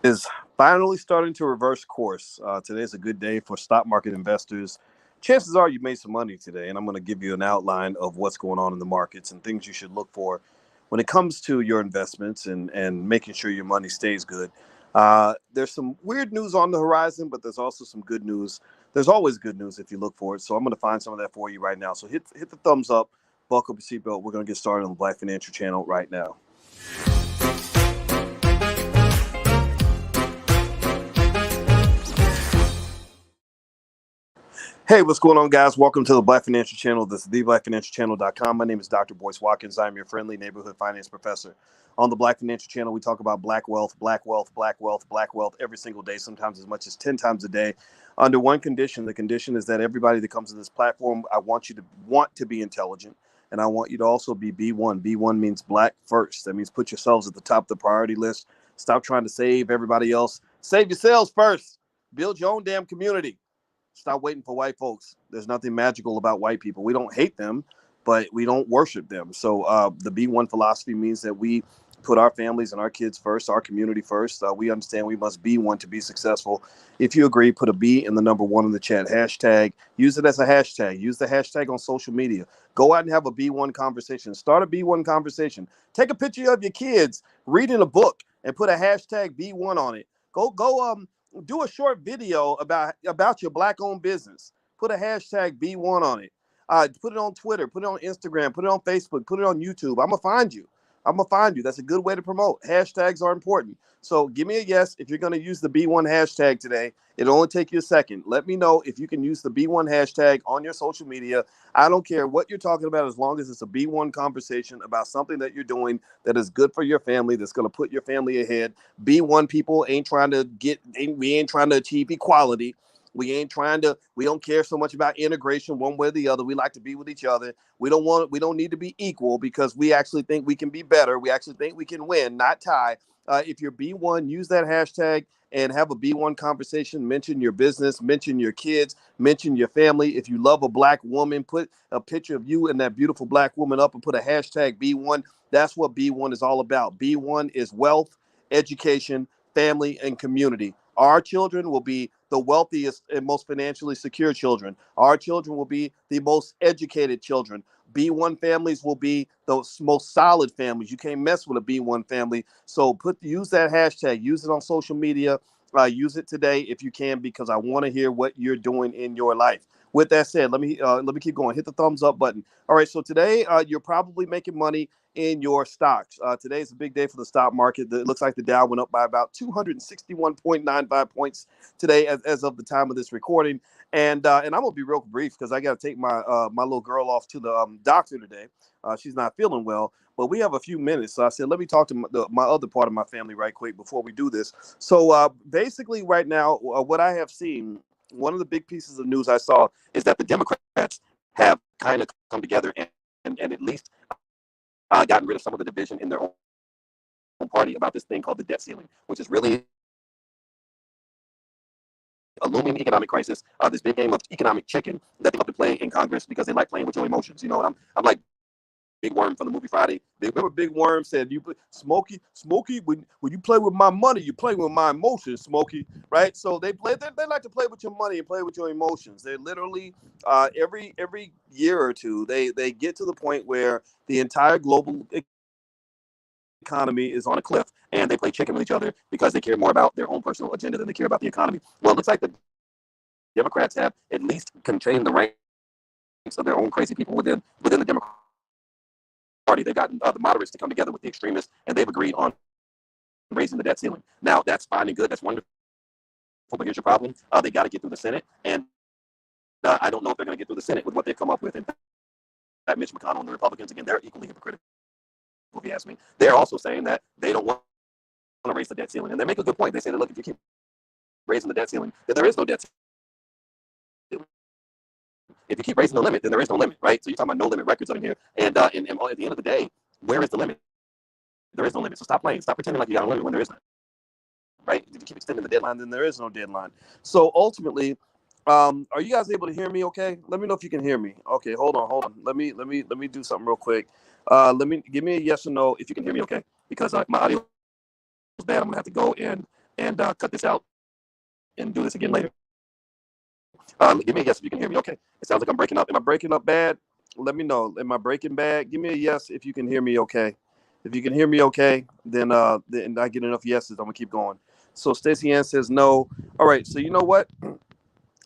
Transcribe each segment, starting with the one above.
Is finally starting to reverse course. Today's a good day for stock market investors. Chances are you made some money today, and I'm going to give you an outline of what's going on in the markets and things you should look for when it comes to your investments and making sure your money stays good. There's some weird news on the horizon, but there's also some good news. There's always good news if you look for it. So I'm going to find some of that for you right now. So hit the thumbs up, buckle up your seatbelt. We're going to get started on the Black Financial Channel right now. Hey, what's going on, guys? Welcome to the Black Financial Channel. This is theblackfinancialchannel.com. My name is Dr. Boyce Watkins. I'm your friendly neighborhood finance professor. On the Black Financial Channel, we talk about black wealth, black wealth, black wealth, black wealth every single day, sometimes as much as 10 times a day, under one condition. The condition is that everybody that comes to this platform, I want you to want to be intelligent, and I want you to also be B1. B1 means black first. That means put yourselves at the top of the priority list. Stop trying to save everybody else. Save yourselves first. Build your own damn community. Stop waiting for white folks. There's nothing magical about white people. We don't hate them, but we don't worship them. So the B1 philosophy means that we put our families and our kids first, our community first. We understand we must be one to be successful. If you agree, put a B in the number one in the chat. Hashtag. Use it as a hashtag. Use the hashtag on social media. Go out and have a B1 conversation. Start a B1 conversation. Take a picture of your kids reading a book and put a hashtag B1 on it. Go do a short video about your black-owned business. Put a hashtag B1 on it. Put it on Twitter. Put it on Instagram. Put it on Facebook. Put it on YouTube. I'm going to find you. I'm going to find you. That's a good way to promote. Hashtags are important. So give me a yes if you're going to use the B1 hashtag today. It'll only take you a second. Let me know if you can use the B1 hashtag on your social media. I don't care what you're talking about as long as it's a B1 conversation about something that you're doing that is good for your family, that's going to put your family ahead. B1 people we ain't trying to achieve equality. We don't care so much about integration one way or the other. We like to be with each other. We don't need to be equal because we actually think we can be better. We actually think we can win, not tie. If you're B1, use that hashtag and have a B1 conversation. Mention your business, mention your kids, mention your family. If you love a black woman, put a picture of you and that beautiful black woman up and put a hashtag B1. That's what B1 is all about. B1 is wealth, education, family, and community. Our children will be the wealthiest and most financially secure children. Our children will be the most educated children. B1 families will be the most solid families. You can't mess with a B1 family. So use that hashtag. Use it on social media. Use it today if you can, because I want to hear what you're doing in your life. With that said, let me keep going. Hit the thumbs up button. All right. So today you're probably making money in your stocks. Today is a big day for the stock market. It looks like the Dow went up by about 261.95 points today as of the time of this recording. And I'm gonna be real brief because I got to take my little girl off to the doctor today. She's not feeling well, but we have a few minutes. So I said, let me talk to my other part of my family right quick before we do this. So basically, right now, what I have seen, one of the big pieces of news I saw is that the Democrats have kind of come together and at least gotten rid of some of the division in their own party about this thing called the debt ceiling, which is really a looming economic crisis. This big game of economic chicken that they love to play in Congress because they like playing with your emotions. You know, I'm like Big Worm from the movie Friday. They remember Big Worm said, "You Smokey, when you play with my money, you play with my emotions, Smokey." Right? So they like to play with your money and play with your emotions. They literally every year or two they get to the point where the entire global economy is on a cliff and they play chicken with each other because they care more about their own personal agenda than they care about the economy. Well, it looks like the Democrats have at least contained the ranks of their own crazy people within the Democratic Party. They've gotten the moderates to come together with the extremists, and they've agreed on raising the debt ceiling. Now, that's fine and good. That's wonderful. But here's your problem. They got to get through the Senate, and I don't know if they're going to get through the Senate with what they've come up with. In fact, Mitch McConnell and the Republicans, again, they're equally hypocritical, if you ask me. They're also saying that they don't want to raise the debt ceiling. And they make a good point. They say that, look, if you keep raising the debt ceiling, then there is no debt ceiling. If you keep raising the limit, then there is no limit, right? So you're talking about no limit records over here. And at the end of the day, where is the limit? There is no limit. So stop playing. Stop pretending like you got a limit when there is none, right? If you keep extending the deadline, then there is no deadline. So ultimately, are you guys able to hear me okay? Let me know if you can hear me. Okay, hold on. Let me do something real quick. Give me a yes or no if you can hear me okay, because my audio is bad. I'm gonna have to go and and cut this out and do this again later. Give me a yes if you can hear me. Okay. It sounds like I'm breaking up. Am I breaking up bad? Let me know. Am I breaking bad? Give me a yes if you can hear me okay. If you can hear me okay, then I get enough yeses. I'm gonna keep going. So Stacey Ann says no. All right. So you know what?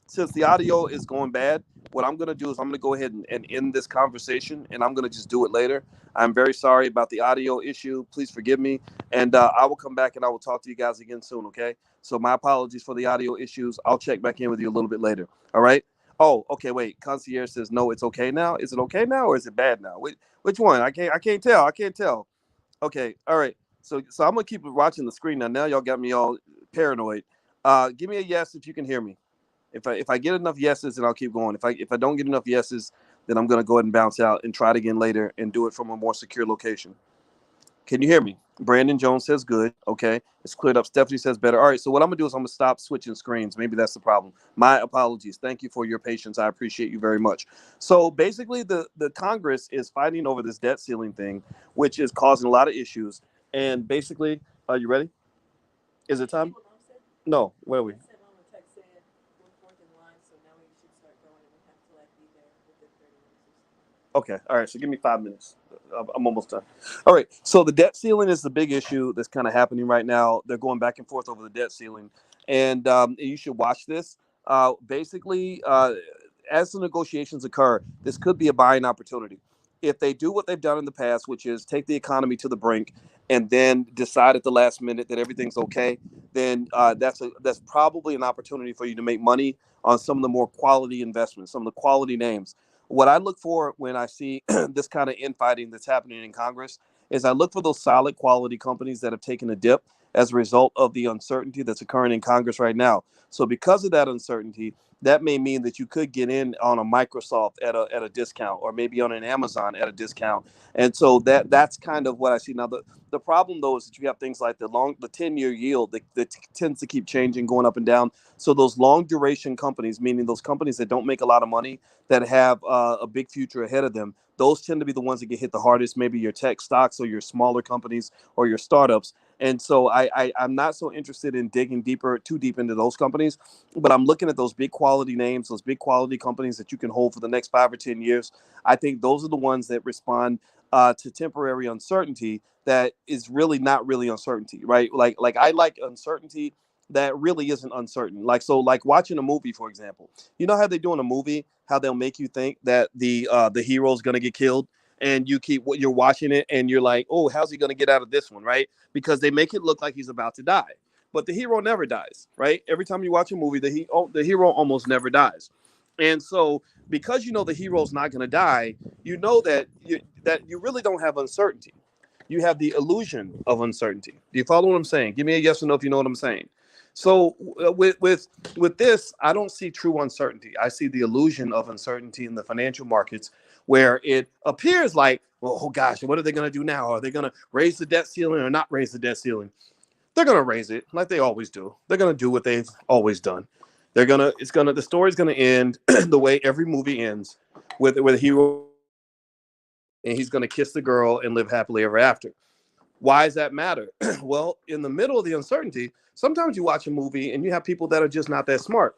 Since the audio is going bad, what I'm going to do is I'm going to go ahead and end this conversation, and I'm going to just do it later. I'm very sorry about the audio issue. Please forgive me. And I will come back and I will talk to you guys again soon, okay? So my apologies for the audio issues. I'll check back in with you a little bit later. All right? Oh, okay, wait. Concierge says no, it's okay now. Is it okay now or is it bad now? Which one? I can't tell. I can't tell. Okay, all right. So I'm gonna keep watching the screen now. Now y'all got me all paranoid. Give me a yes if you can hear me. If I get enough yeses, then I'll keep going. If I don't get enough yeses, then I'm gonna go ahead and bounce out and try it again later and do it from a more secure location. Can you hear me? Brandon Jones says good. Okay, it's cleared up. Stephanie says better. All right. So what I'm gonna do is I'm gonna stop switching screens. Maybe that's the problem. My apologies. Thank you for your patience. I appreciate you very much. So basically, the Congress is fighting over this debt ceiling thing, which is causing a lot of issues. And basically, are you ready? Is it time? No. Where are we? Okay. All right. So give me 5 minutes. I'm almost done. All right. So the debt ceiling is the big issue that's kind of happening right now. They're going back and forth over the debt ceiling, and you should watch this. Basically, as the negotiations occur, this could be a buying opportunity. If they do what they've done in the past, which is take the economy to the brink and then decide at the last minute that everything's okay, then that's probably an opportunity for you to make money on some of the more quality investments, some of the quality names. What I look for when I see this kind of infighting that's happening in Congress is I look for those solid quality companies that have taken a dip as a result of the uncertainty that's occurring in Congress right now. So because of that uncertainty, that may mean that you could get in on a Microsoft at a discount, or maybe on an Amazon at a discount. And so that's kind of what I see now. The problem though is that you have things like the 10-year yield that tends to keep changing, going up and down. So those long duration companies, meaning those companies that don't make a lot of money, that have a big future ahead of them, those tend to be the ones that get hit the hardest. Maybe your tech stocks or your smaller companies or your startups. And so I'm not so interested in digging too deep into those companies, but I'm looking at those big quality names, those big quality companies that you can hold for the next 5 or 10 years. I think those are the ones that respond to temporary uncertainty that is really not really uncertainty, right? Like I like uncertainty that really isn't uncertain. Like watching a movie, for example. You know how they do in a movie, how they'll make you think that the hero's gonna get killed, and you're watching it and you're like, oh, how's he gonna get out of this one, right? Because they make it look like he's about to die, but the hero never dies, right? Every time you watch a movie, the hero almost never dies, and so because you know the hero's not gonna die, you know that you really don't have uncertainty. You have the illusion of uncertainty. Do you follow what I'm saying? Give me a yes or no if you know what I'm saying. So with this, I don't see true uncertainty. I see the illusion of uncertainty in the financial markets, where it appears like, well, oh gosh, what are they going to do now? Are they going to raise the debt ceiling or not raise the debt ceiling? They're going to raise it like they always do. They're going to do what they've always done. The story's going to end the way every movie ends, with a hero and he's going to kiss the girl and live happily ever after. Why does that matter? Well, in the middle of the uncertainty, sometimes you watch a movie and you have people that are just not that smart.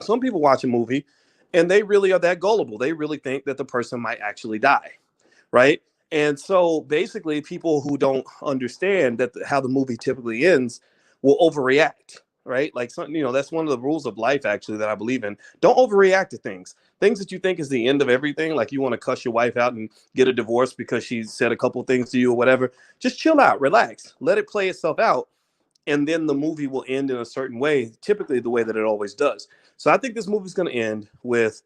Some people watch a movie and they really are that gullible. They really think that the person might actually die, right? And so basically, people who don't understand how the movie typically ends will overreact, right? Like something, that's one of the rules of life actually that I believe in. Don't overreact to things. Things that you think is the end of everything, like you want to cuss your wife out and get a divorce because she said a couple of things to you or whatever. Just chill out, relax, let it play itself out, and then the movie will end in a certain way, typically the way that it always does. So I think this movie's going to end with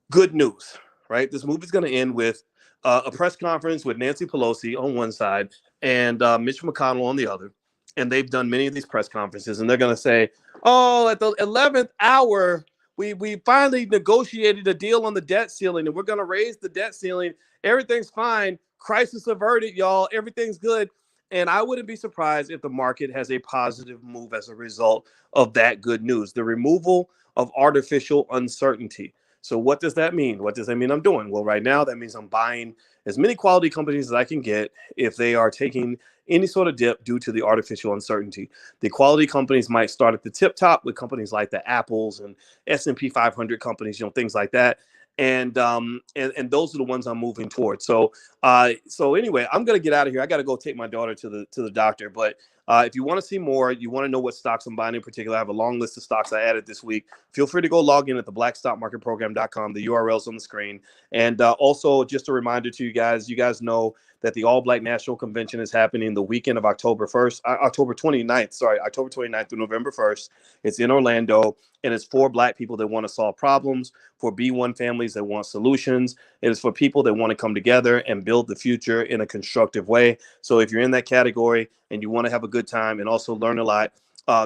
good news, right? This movie's going to end with a press conference with Nancy Pelosi on one side and Mitch McConnell on the other. And they've done many of these press conferences, and they're going to say, oh, at the 11th hour, we finally negotiated a deal on the debt ceiling, and we're going to raise the debt ceiling. Everything's fine. Crisis averted, y'all. Everything's good. And I wouldn't be surprised if the market has a positive move as a result of that good news, the removal of artificial uncertainty. So what does that mean? What does that mean I'm doing? Well, right now, that means I'm buying as many quality companies as I can get if they are taking any sort of dip due to the artificial uncertainty. The quality companies might start at the tip top with companies like the Apples and S&P 500 companies, things like that. And those are the ones I'm moving towards. So anyway, I'm gonna get out of here. I got to go take my daughter to the doctor. But if you want to see more, you want to know what stocks I'm buying in particular, I have a long list of stocks I added this week. Feel free to go log in at the blackstockmarketprogram.com. The URL is on the screen. And also, just a reminder to you guys know that the All Black National Convention is happening the weekend of October 29th, October 29th through November 1st. It's in Orlando, and it's for Black people that want to solve problems, for B1 families that want solutions. It is for people that want to come together and build the future in a constructive way. So if you're in that category and you want to have a good time and also learn a lot,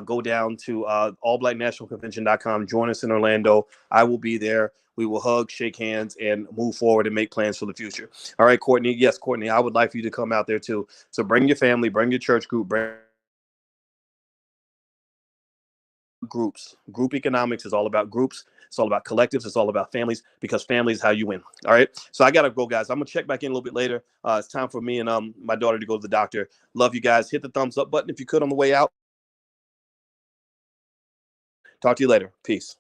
go down to allblacknationalconvention.com. Join us in Orlando. I will be there. We will hug, shake hands, and move forward and make plans for the future. All right, Courtney. Yes, Courtney, I would like for you to come out there too. So bring your family, bring your church group, bring groups. Group economics is all about groups. It's all about collectives. It's all about families, because family is how you win. All right. So I got to go, guys. I'm going to check back in a little bit later. It's time for me and my daughter to go to the doctor. Love you guys. Hit the thumbs up button if you could on the way out. Talk to you later. Peace.